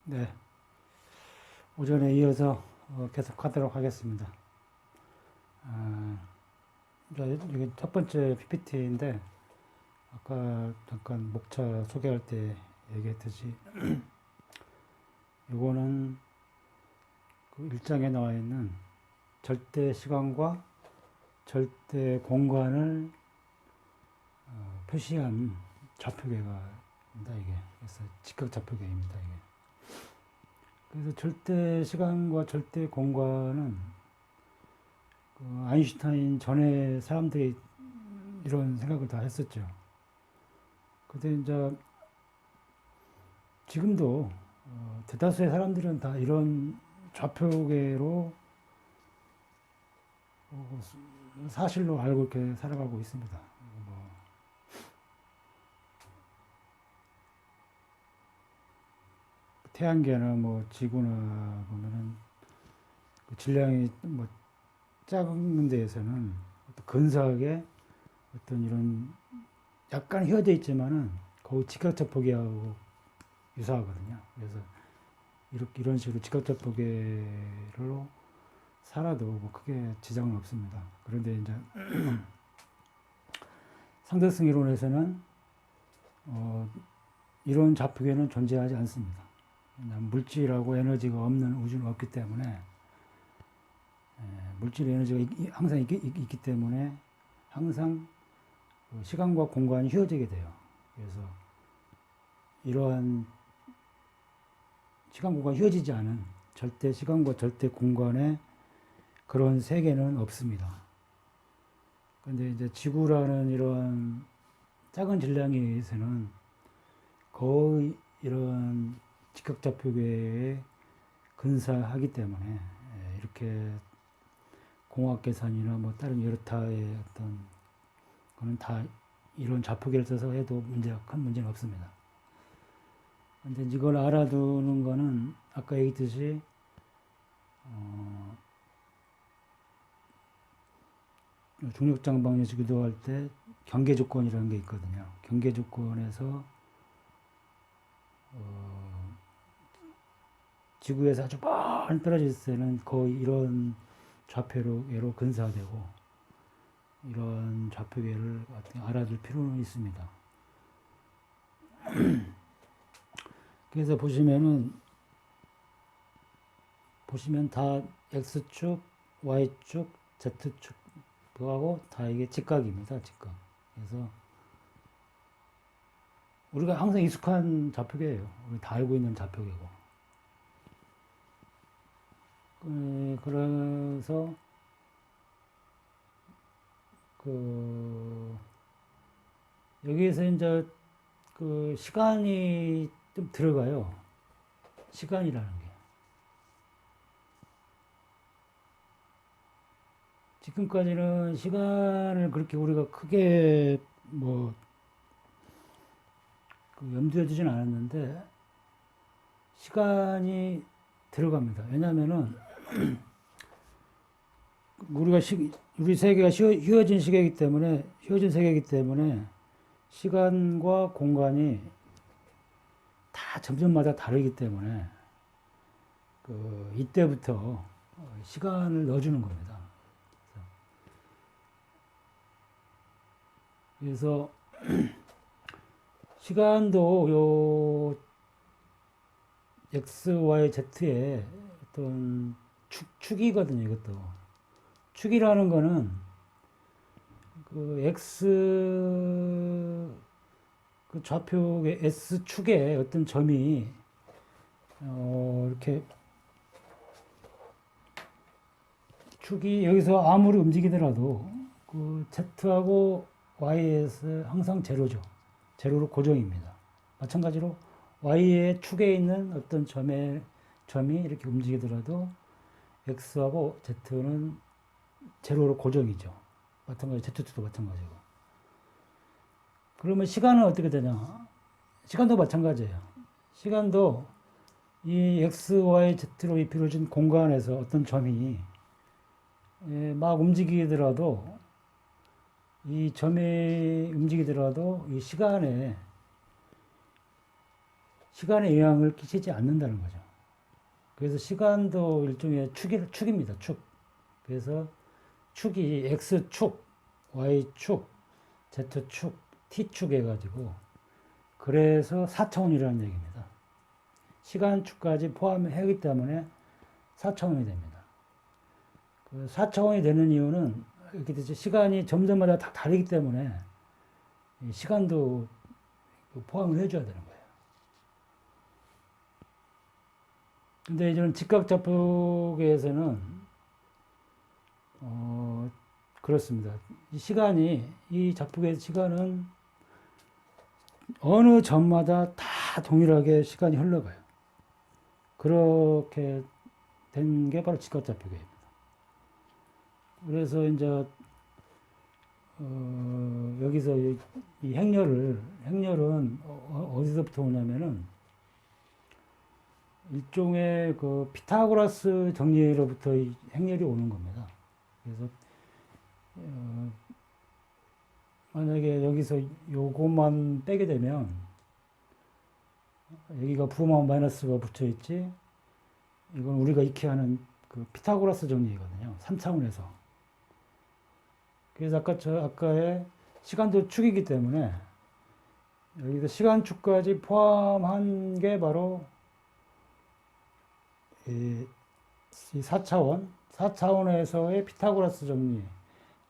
네, 오전에 이어서 계속하도록 하겠습니다. 아, 이제 이게 첫 번째 PPT인데 아까 잠깐 목차 소개할 때 얘기했듯이 이거는 그 일장에 나와 있는 절대 시간과 절대 공간을 표시한 좌표계가입니다. 이게 그래서 직각 좌표계입니다. 이게 그래서 절대 시간과 절대 공간은 그 아인슈타인 전에 사람들이 이런 생각을 다 했었죠. 근데 이제 지금도 대다수의 사람들은 다 이런 좌표계로 사실로 알고 이렇게 살아가고 있습니다. 뭐 태양계나 뭐 지구나 보면은 그 질량이 뭐 작은 데에서는 어떤 근사하게 어떤 이런 약간 휘어져 있지만은 거의 직각좌표계하고 유사하거든요. 그래서 이렇게 이런 식으로 직각좌표계로 살아도 뭐 크게 지장은 없습니다. 그런데 이제 상대성 이론에서는 이런 좌표계는 존재하지 않습니다. 물질하고 에너지가 없는 우주는 없기 때문에 물질 에너지가 항상 있기 때문에 항상 시간과 공간이 휘어지게 돼요. 그래서 이러한 시간 공간이 휘어지지 않은 절대 시간과 절대 공간의 그런 세계는 없습니다. 근데 이제 지구라는 이런 작은 질량에서는 거의 이런 직각좌표계에 근사하기 때문에 이렇게 공학 계산이나 뭐 다른 여러 타의 어떤 거는 다 이런 좌표계를 써서 해도 큰 문제는 없습니다. 근데 이걸 알아두는 거는 아까 얘기했듯이 중력장 방정식 유도할 때 경계 조건이라는 게 있거든요. 경계 조건에서 지구에서 아주 멀리 떨어져 있을 때는 거의 이런 좌표계로 근사되고 이런 좌표계를 알아둘 필요는 있습니다. 그래서 보시면 다 x축, y축, z축하고 다 이게 직각입니다. 직각. 그래서 우리가 항상 익숙한 좌표계예요. 우리 다 알고 있는 좌표계고. 그래서 그 여기에서 이제 그 시간이 좀 들어가요. 시간이라는 게. 지금까지는 시간을 그렇게 우리가 크게 뭐 염두에 두진 않았는데 시간이 들어갑니다. 왜냐하면은 우리 세계가 휘어진 세계이기 때문에 시간과 공간이 다 점점마다 다르기 때문에 이때부터 시간을 넣어주는 겁니다. 그래서 시간도 요 x, y, z의 어떤 축이거든요. 이것도 축이라는 거는 그 x 그 좌표의 s 축에 어떤 점이 이렇게 축이 여기서 아무리 움직이더라도 그 z하고 y에서 항상 제로죠. 제로로 고정입니다. 마찬가지로 y의 축에 있는 어떤 점이 이렇게 움직이더라도 x하고 z는 제로로 고정이죠. 마찬가지 z2도 마찬가지고. 그러면 시간은 어떻게 되냐? 시간도 마찬가지예요. 시간도 이 x, y, z로 이루어진 공간에서 어떤 점이 막 움직이더라도 이 점이 움직이더라도 이 시간에 영향을 끼치지 않는다는 거죠. 그래서 시간도 일종의 축입니다. 축. 그래서 축이 X축, Y축, Z축, T축 해가지고 그래서 4차원이라는 얘기입니다. 시간축까지 포함하기 때문에 4차원이 됩니다. 그 4차원이 되는 이유는 이렇게 되죠. 시간이 점점마다 다 다르기 때문에 시간도 포함을 해줘야 되는 거예요. 근데 이런 직각좌표계에서는 그렇습니다. 이 좌표계의 시간은 어느 점마다 다 동일하게 시간이 흘러가요. 그렇게 된 게 바로 직각좌표계입니다. 그래서 이제 여기서 이 행렬은 어디서부터 오냐면은 일종의 그 피타고라스 정리로부터 이 행렬이 오는 겁니다. 그래서 만약에 여기서 요것만 빼게 되면 여기가 부호만 마이너스가 붙어 있지, 이건 우리가 익히 하는 그 피타고라스 정리거든요. 3차원에서. 그래서 아까의 시간도 축이기 때문에 여기서 시간축까지 포함한 게 바로 이 4차원에서의 피타고라스 정리,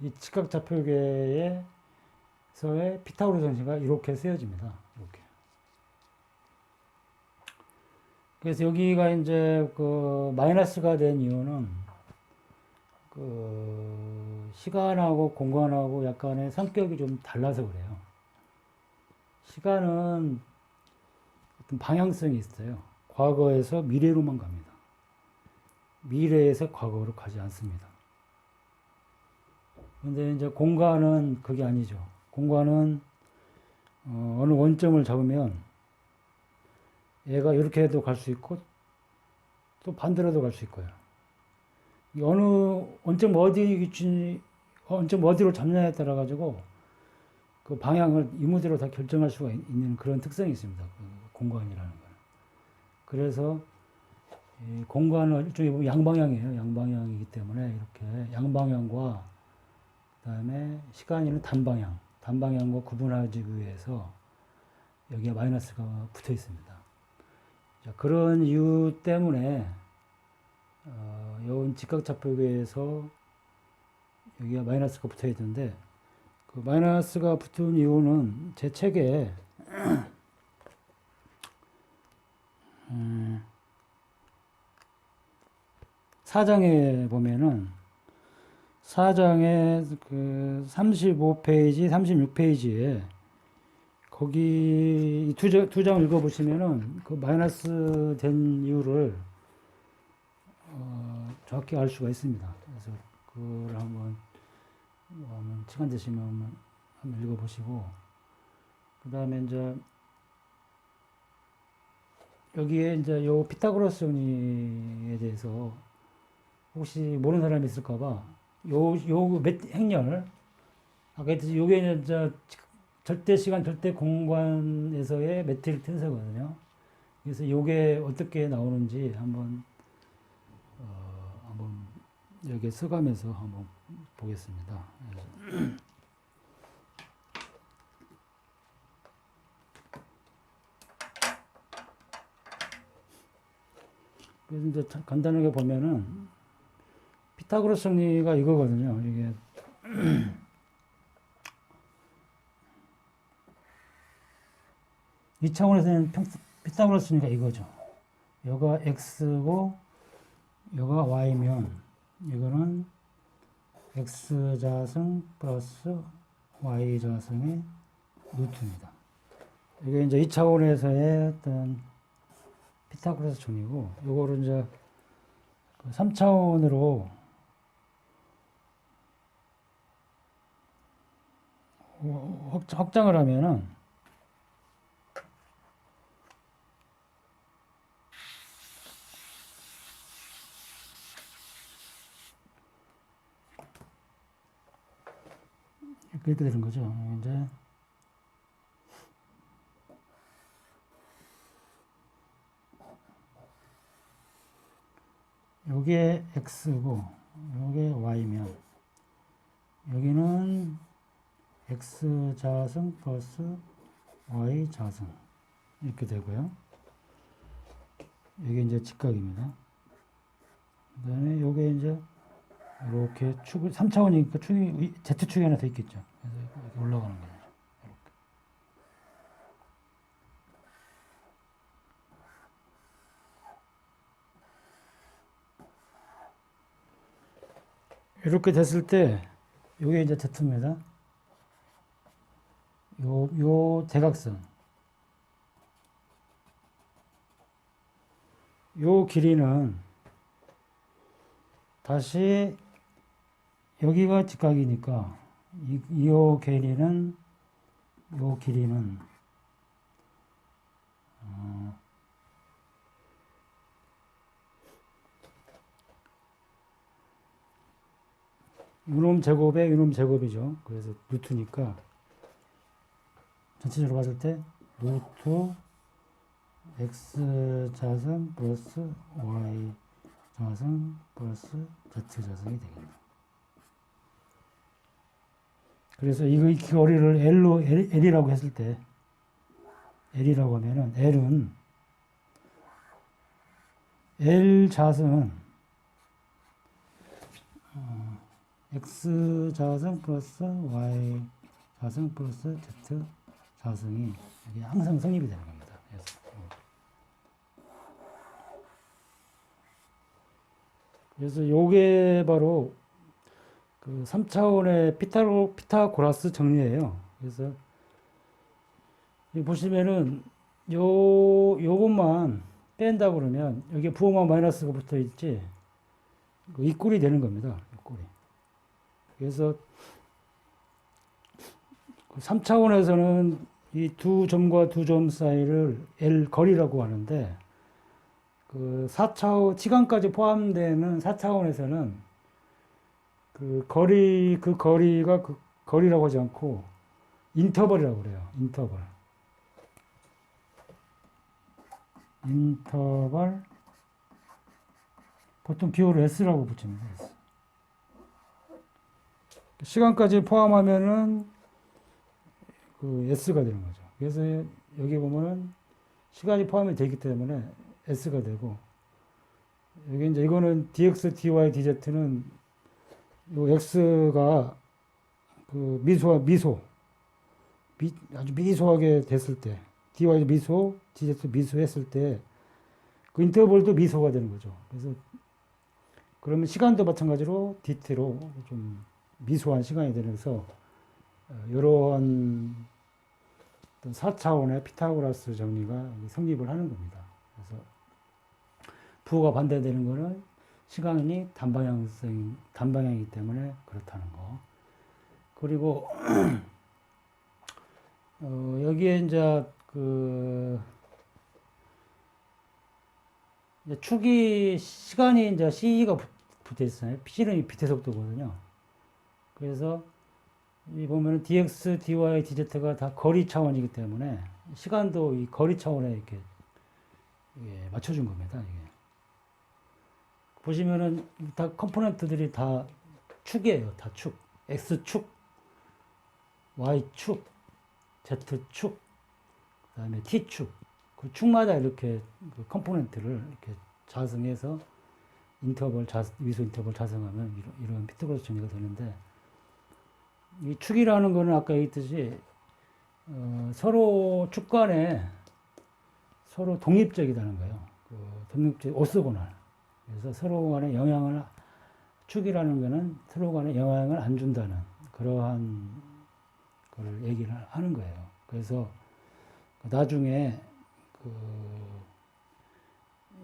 이 직각좌표계에서의 피타고라스 정리가 이렇게 쓰여집니다. 이렇게. 그래서 여기가 이제 그 마이너스가 된 이유는 그 시간하고 공간하고 약간의 성격이 좀 달라서 그래요. 시간은 어떤 방향성이 있어요. 과거에서 미래로만 갑니다. 미래에서 과거로 가지 않습니다. 근데 이제 공간은 그게 아니죠. 공간은 어느 원점을 잡으면 얘가 이렇게 해도 갈 수 있고 또 반대로도 갈 수 있고요. 어느 원점 어디로 잡냐에 따라 가지고 그 방향을 이무대로 다 결정할 수가 있는 그런 특성이 있습니다. 그 공간이라는 건. 그래서 이 공간은 일종의 양방향이에요. 양방향이기 때문에 이렇게 양방향과 그다음에 시간이는 단방향과 구분하기 위해서 여기에 마이너스가 붙어 있습니다. 자, 그런 이유 때문에 여운 직각좌표계에서 여기가 마이너스가 붙어 있는데, 그 마이너스가 붙은 이유는 제 책에 4장에 보면은 4장의 그 35페이지, 36페이지에 거기 두 장 읽어보시면은 그 마이너스 된 이유를 정확히 알 수가 있습니다. 그래서 그걸 한번 시간 되시면 한번 읽어보시고, 그 다음에 이제 여기에 이제 요 피타고라스 정리에 대해서 혹시 모르는 사람이 있을까봐 요 행렬, 아까 했듯이 요게 이제 절대 시간, 절대 공간에서의 매트릭 텐서거든요. 그래서 요게 어떻게 나오는지 한번 여기에 써가면서 한번 보겠습니다. 그래서 이제 간단하게 보면은 피타고라스 정리가 이거거든요. 이게 이 차원에서는 피타고라스 정리가 이거죠. 여가 x고 여가 y면 이거는 x자승 플러스 y자승의 루트입니다. 이게 이제 2차원에서의 어떤 피타고라스 정리고, 요거를 이제 3차원으로 확장을 하면은 이렇게 되는 거죠. 이제 요게 x고 요게 y면 여기는 x 자승 플러스 y 자승 이렇게 되고요. 이게 이제 직각입니다. 그 다음에 요게 이제 이렇게 축을 3차원이니까 축이 Z축이 하나 더 있겠죠. 그래서 이렇게 올라가는 거죠. 이렇게 됐을 때 요게 이제 Z입니다. 요 대각선 요 길이는 다시 여기가 직각이니까 요 길이는 요놈 제곱에 요놈 제곱이죠. 그래서 루트니까 전체적으로 봤을 때 루트 x 자승 플러스 y 자승 플러스 z 자승이 되겠네요. 그래서 이 거리를 L이라고 했을 때 L이라고 하면은 L 자승은 x 자승 플러스 y 자승 플러스 z 자승이 이게 항상 성립이 되는 겁니다. 그래서 요게 바로 그 3차원의 피타고라스 정리예요. 그래서 보시면은 요것만 뺀다 그러면 여기에 부호만 마이너스가 붙어 있지 이 꼴이 되는 겁니다. 이 꼴이. 그래서 3차원에서는 이 두 점과 두 점 사이를 L 거리라고 하는데 그 4차원 시간까지 포함되는 4차원에서는 그 거리가 그 거리라고 하지 않고 인터벌이라고 그래요. 인터벌 보통 비호를 S라고 붙입니다. S. 시간까지 포함하면은 그 S가 되는 거죠. 그래서 여기 보면은 시간이 포함이 되기 때문에 S가 되고 여기 이제 이거는 dx, dy, dz는 요 x가 그 아주 미소하게 됐을 때 dy도 미소, dz도 미소했을 때 그 인터벌도 미소가 되는 거죠. 그래서 그러면 시간도 마찬가지로 dt로 좀 미소한 시간이 되면서 이러한 4차원의 피타고라스 정리가 성립을 하는 겁니다. 그래서 부호가 반대되는 거는 시간이 단방향이기 때문에 그렇다는 거. 그리고 여기에 이제 이제 축이 시간이 이제 C가 붙어 있어요. C는 빛의 속도거든요. 그래서 이 보면 dx, dy, dz가 다 거리 차원이기 때문에 시간도 이 거리 차원에 이렇게 맞춰준 겁니다. 이게. 보시면은 다 컴포넌트들이 다 축이에요. 다 축. x축, y축, z축, 그 다음에 t축. 그 축마다 이렇게 그 컴포넌트를 이렇게 자성해서 미소 인터벌 자성하면 이런 피타고라스 정리가 되는데 이 축이라는 거는 아까 얘기했듯이 서로 축 간에 서로 독립적이라는 거예요. 독립적 오스고날. 그래서 서로 간에 축이라는 거는 서로 간에 영향을 안 준다는 그러한 걸 얘기를 하는 거예요. 그래서 나중에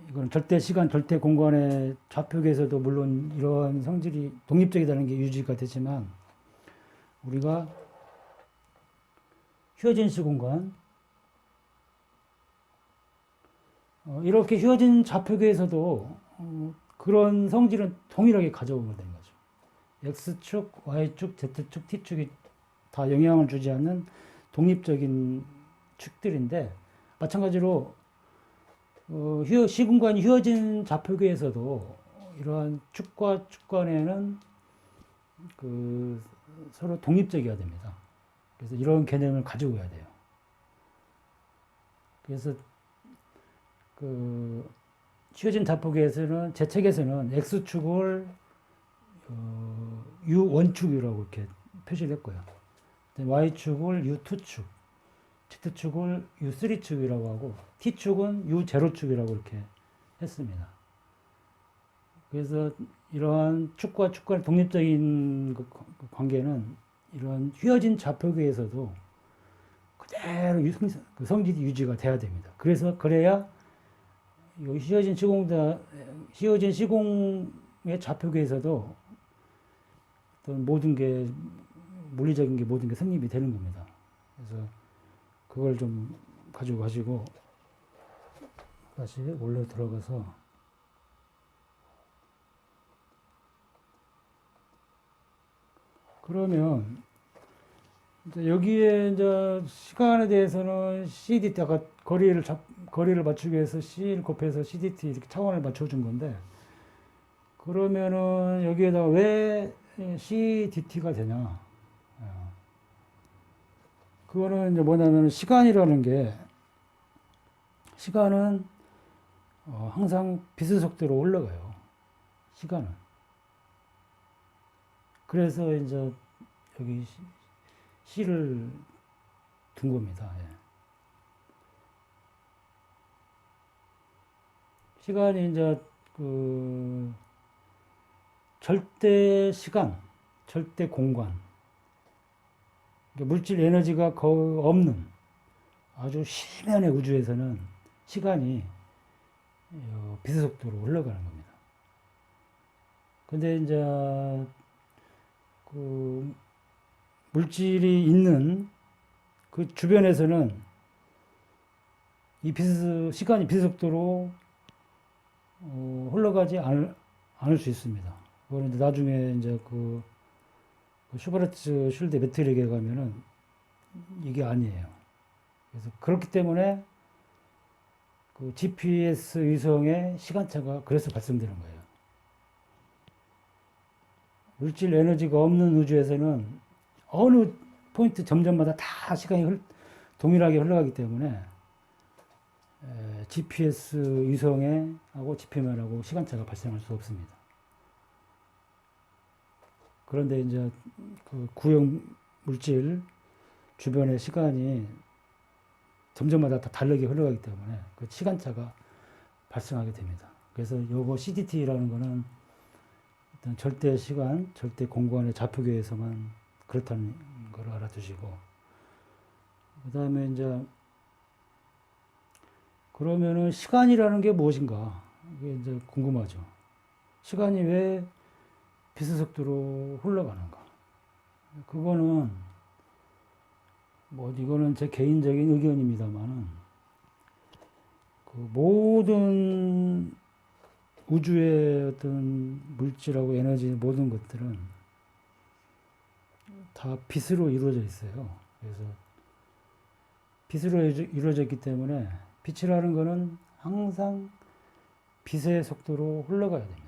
이건 절대 시간, 절대 공간의 좌표계에서도 물론 이러한 성질이 독립적이라는 게 유지가 되지만 우리가 휘어진 시공간 이렇게 휘어진 좌표계에서도 그런 성질은 동일하게 가져오게 되는 거죠. X축, Y축, Z축, T축이 다 영향을 주지 않는 독립적인 축들인데 마찬가지로 시공간이 휘어진 좌표계에서도 이러한 축과 축 간에는 서로 독립적이어야 됩니다. 그래서 이런 개념을 가지고 해야 돼요. 그래서 휘어진 자폭에서는 제 책에서는 X축을 U1축이라고 이렇게 표시를 했고요. Y축을 U2축, Z축을 U3축이라고 하고 T축은 U0축이라고 이렇게 했습니다. 그래서 이러한 축과 축 간의 독립적인 관계는 이런 휘어진 좌표계에서도 그대로 성질이 유지가 돼야 됩니다. 그래야 휘어진 시공의 좌표계에서도 어떤 모든 게 물리적인 게 모든 게 성립이 되는 겁니다. 그래서 그걸 좀 가지고 다시 올려 들어가서 그러면 이제 여기에 이제 시간에 대해서는 CDT 아까 거리를 맞추기 위해서 C를 곱해서 CDT 이렇게 차원을 맞춰준 건데 그러면은 여기에다가 왜 CDT가 되냐? 그거는 이제 뭐냐면 시간이라는 게 시간은 항상 빛의 속도로 올라가요. 시간은. 그래서 이제 여기 C를 둔 겁니다. 예. 시간이 이제 절대 시간, 절대 공간, 물질 에너지가 거의 없는 아주 심연의 우주에서는 시간이 빛의 속도로 흘러가는 겁니다. 근데 이제 물질이 있는 그 주변에서는 시간이 빛의 속도로 흘러가지 않을 수 있습니다. 그거는 이제 나중에 이제 슈바르츠 슐드 매트릭에 가면은 이게 아니에요. 그래서 그렇기 때문에 GPS 위성의 시간차가 그래서 발생되는 거예요. 물질 에너지가 없는 우주에서는 어느 포인트 점점마다 다 시간이 동일하게 흘러가기 때문에 GPS 위성하고 지표면하고 시간차가 발생할 수 없습니다. 그런데 이제 구형 물질 주변의 시간이 점점마다 다 다르게 흘러가기 때문에 그 시간차가 발생하게 됩니다. 그래서 요거 CDT라는 거는 일단 절대 시간, 절대 공간의 좌표계에서만 그렇다는 걸 알아두시고, 그 다음에 이제 그러면은 시간이라는 게 무엇인가? 이게 이제 궁금하죠. 시간이 왜 빛의 속도로 흘러가는가? 그거는 이거는 제 개인적인 의견입니다만은 모든 우주의 어떤 물질하고 에너지 모든 것들은 다 빛으로 이루어져 있어요. 그래서 빛으로 이루어져 있기 때문에 빛이라는 것은 항상 빛의 속도로 흘러가야 됩니다.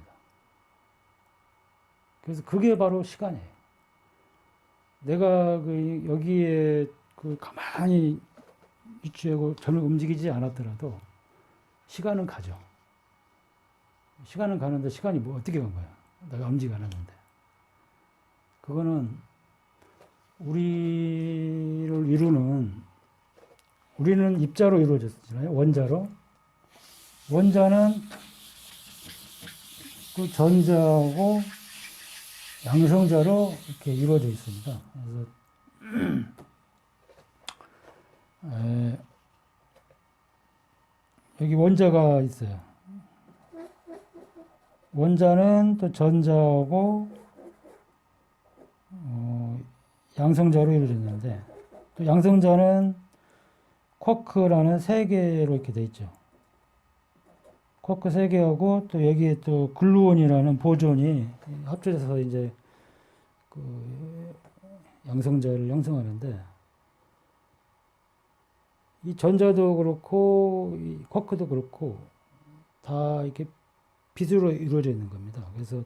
그래서 그게 바로 시간이에요. 내가 여기에 가만히 위치하고 전혀 움직이지 않았더라도 시간은 가죠. 시간은 가는데 시간이 어떻게 간 거야? 내가 움직이지 않았는데. 그거는 우리는 입자로 이루어졌잖아요. 원자로. 원자는 전자하고 양성자로 이렇게 이루어져 있습니다. 그래서 여기 원자가 있어요. 원자는 또 전자하고 양성자로 이루어졌는데 또 양성자는 쿼크라는 3개로 이렇게 돼 있죠. 쿼크 3개하고 또 여기에 또 글루온이라는 보존이 합쳐져서 이제 양성자를 형성하는데 이 전자도 그렇고 이 쿼크도 그렇고 다 이렇게 빗으로 이루어져 있는 겁니다. 그래서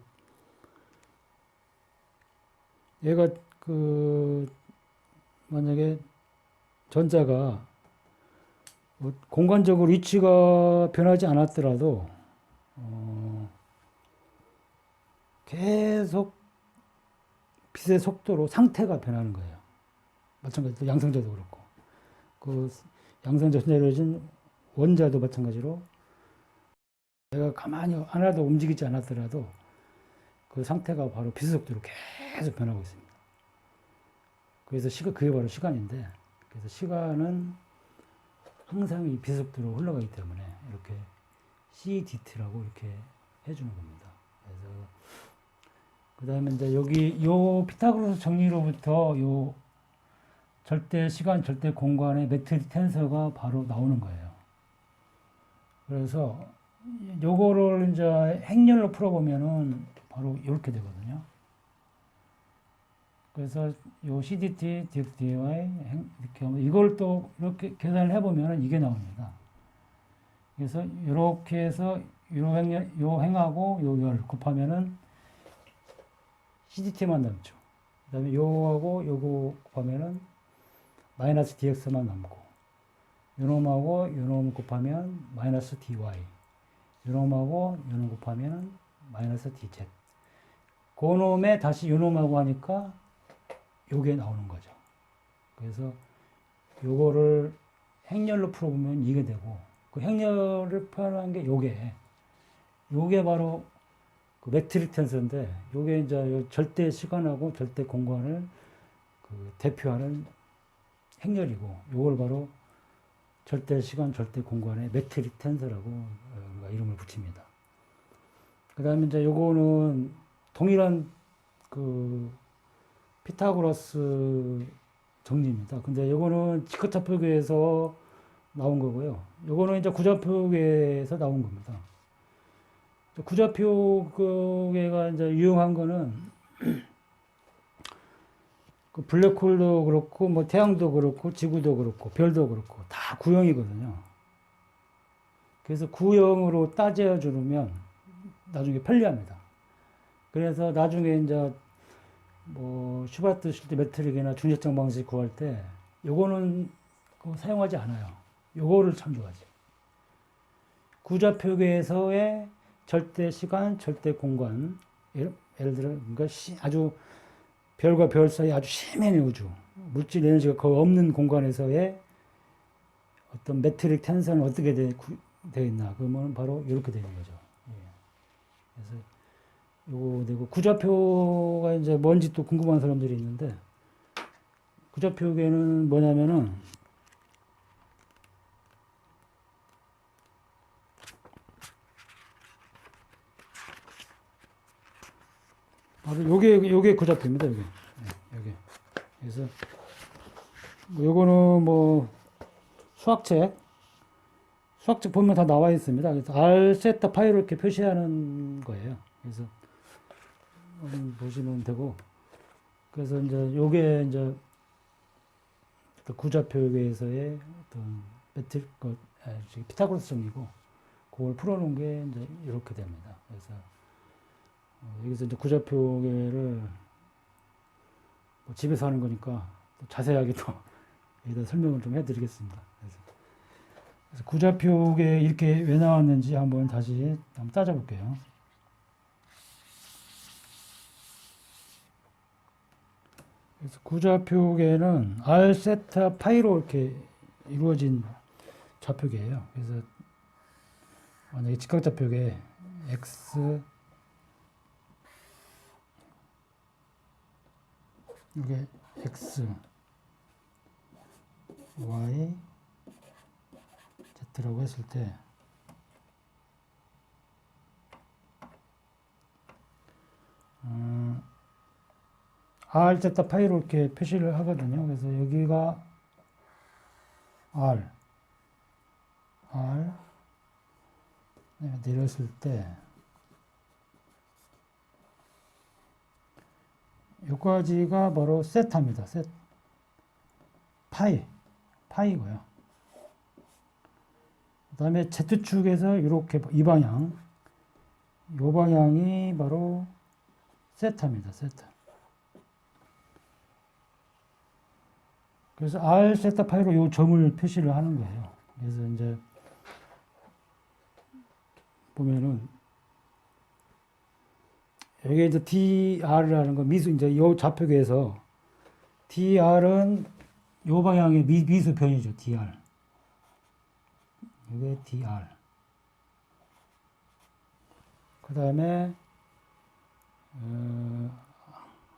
얘가 만약에 전자가 뭐 공간적으로 위치가 변하지 않았더라도 계속 빛의 속도로 상태가 변하는 거예요. 마찬가지로 양성자도 그렇고 그 양성자 전자로진 원자도 마찬가지로 내가 가만히 하나도 움직이지 않았더라도 그 상태가 바로 빛의 속도로 계속 변하고 있습니다. 그래서 그게 바로 시간인데, 그래서 시간은 항상 이 빛의 속도로 흘러가기 때문에 이렇게 CDT라고 이렇게 해주는 겁니다. 그래서 그 다음에 이제 여기 요 피타고라스 정리로부터 요 절대 시간, 절대 공간의 매트릭 텐서가 바로 나오는 거예요. 그래서 요거를 이제 행렬로 풀어보면은 바로 이렇게 되거든요. 그래서 요 CDT, DFTY 이렇게 하면 이걸 또 이렇게 계산을 해보면은 이게 나옵니다. 그래서 이렇게 해서 요 행하고 요 열 곱하면은 CDT만 남죠. 그 다음에 요하고 요거 곱하면은 마이너스 DX만 남고, 요놈하고 요놈 곱하면 마이너스 DY, 요놈하고 요놈 곱하면 마이너스 DZ. 그놈에 다시 요놈하고 하니까 요게 나오는 거죠. 그래서 요거를 행렬로 풀어보면 이게 되고, 그 행렬을 표현한 게 요게 바로 그 매트릭 텐서인데, 요게 이제 절대 시간하고 절대 공간을 대표하는 행렬이고, 요걸 바로 절대 시간, 절대 공간의 매트릭 텐서라고 우리가 이름을 붙입니다. 그 다음에 이제 요거는 동일한 피타고라스 정리입니다. 근데 요거는 직거차표계에서 나온 거고요. 요거는 이제 구좌표계에서 나온 겁니다. 구좌표계가 이제 유용한 거는 그 블랙홀도 그렇고 뭐 태양도 그렇고 지구도 그렇고 별도 그렇고 다 구형이거든요. 그래서 구형으로 따져 주면 나중에 편리합니다. 그래서 나중에 이제 뭐 슈바트 실제 매트릭이나 중력정 방식 구할 때 요거는 사용하지 않아요. 요거를 참조하지. 구좌표계에서의 절대 시간, 절대 공간, 예를 들어 그러니까 아주 별과 별 사이 아주 심해의 우주, 물질 에너지가 거의 없는 공간에서의 어떤 매트릭 텐션은 어떻게 되어 있나? 그러면 바로 이렇게 되는 거죠. 예. 그래서 요거 되고, 구좌표가 이제 뭔지 또 궁금한 사람들이 있는데, 구좌표계는 뭐냐면은 바로 요게 구좌표입니다. 요게. 네, 요게. 그래서 요거는 뭐 수학책 보면 다 나와 있습니다. 그래서 R 세타 파이로 이렇게 표시하는 거예요. 그래서 보시면 되고, 그래서 이제 요게 이제 구좌표계에서의 어떤 피타고라스 정리고, 그걸 풀어놓은 게 이제 이렇게 됩니다. 그래서 여기서 이제 구좌표계를 뭐 집에서 하는 거니까 또 자세하게 또 여기다 설명을 좀 해드리겠습니다. 그래서 구좌표계 이렇게 왜 나왔는지 한번 다시 한번 따져볼게요. 그래서 구좌표계는 R 세타 파이로 이렇게 이루어진 좌표계예요. 그래서 만약에 직각좌표계 X 이게 X, Y, Z라고 했을 때 R, Z, 파이로 이렇게 표시를 하거든요. 그래서 여기가 R 내렸을 때 여기까지가 바로 세타입니다. 파이고요. 그 다음에 Z축에서 이렇게 이 방향, 요 방향이 바로 세타입니다. 세타. 그래서 R 세타 파이로 요 점을 표시를 하는 거예요. 그래서 이제 보면은 여기 이제 DR이라는 거 미수 이제 요 좌표계에서 DR은 요 방향의 미수 변이죠. DR. 이게 DR. 그 다음에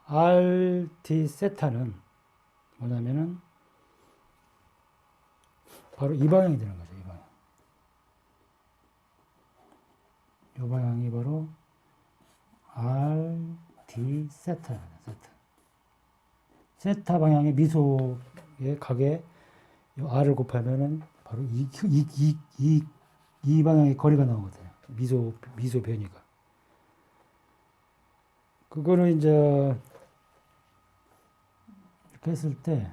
RT 세타는 뭐냐면은 바로 이 방향이 되는 거죠. 이 방향. 이 방향이 바로 RT 세타입니다. 세타. 세타 방향의 미소의 각에 이 R을 곱하면은 바로 이 방향의 거리가 나오거든요. 미소 변이가. 그거를 이제 이렇게 했을 때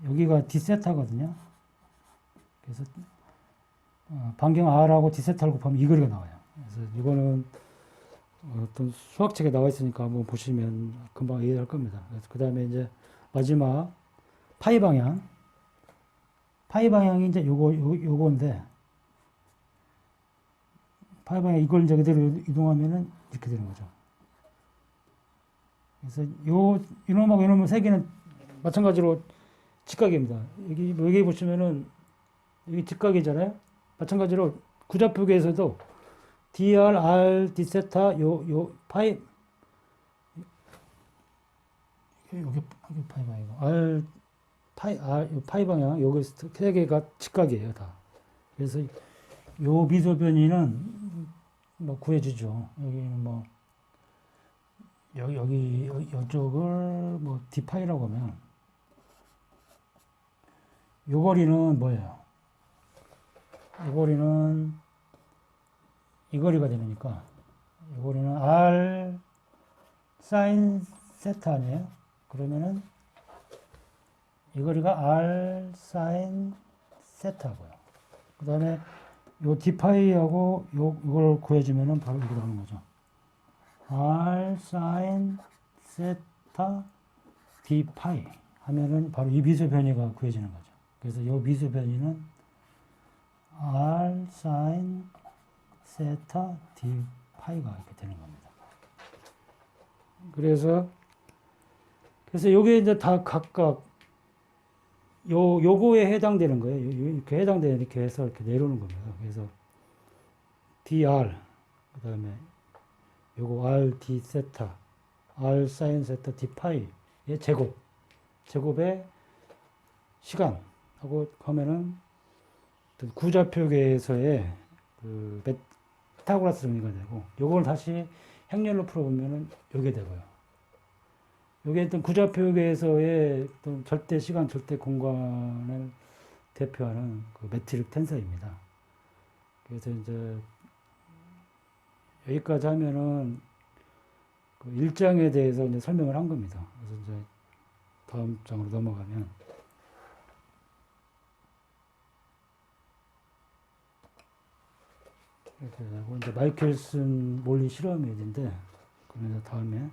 여기가 D세타거든요. 그래서 반경 R하고 D세타를 곱하면 이 거리가 나와요. 그래서 이거는 어떤 수학책에 나와 있으니까 한번 보시면 금방 이해할 겁니다. 그래서 그 다음에 이제 마지막 파이 방향. 파이 방향이 이제 요건데, 파이 방향 이걸 이제 그대로 이동하면은 이렇게 되는 거죠. 그래서 이놈하고 이놈은 세 개는 마찬가지로 직각입니다. 여기 보시면은 여기 직각이잖아요. 마찬가지로 구좌표계에서도 DR, R, D 세타, 파이, 여기 파이 방향이고, 파이 방향, 여기 세 개가 직각이에요, 다. 그래서 요 미소 변이는 뭐 구해주죠. 여기는 뭐, 이쪽을 뭐 D파이라고 하면, 요 거리는 뭐예요? 이 거리는 이 거리가 되니까 이 거리는 R 사인 세타 아니에요? 그러면은 이 거리가 R 사인 세타고요. 그 다음에 요 D파이하고 이걸 구해주면은 바로 이렇게 나오는 거죠. R 사인 세타 D파이 하면은 바로 이 미수 변이가 구해지는 거죠. 그래서 이 미수 변이는 R 사인 세타 D 파이가 이렇게 되는 겁니다. 그래서 요게 이제 다 각각 요거에 해당되는 거예요. 이렇게 해당되는 이렇게 해서 이렇게 내려오는 겁니다. 그래서 DR 그다음에 요거 R D 세타 R 사인 세타 D 파이의 제곱의 시간하고 하면은 구좌표계에서의 그 피타고라스 정리가 되고, 요걸 다시 행렬로 풀어보면은 요게 되고요. 요게 어떤 구좌표계에서의 어떤 절대 시간, 절대 공간을 대표하는 그 메트릭 텐서입니다. 그래서 이제 여기까지 하면은 그 일장에 대해서 이제 설명을 한 겁니다. 그래서 이제 다음 장으로 넘어가면 이렇게 되고, 이제 마이켈슨 몰리 실험이 있는데, 그러면 다음에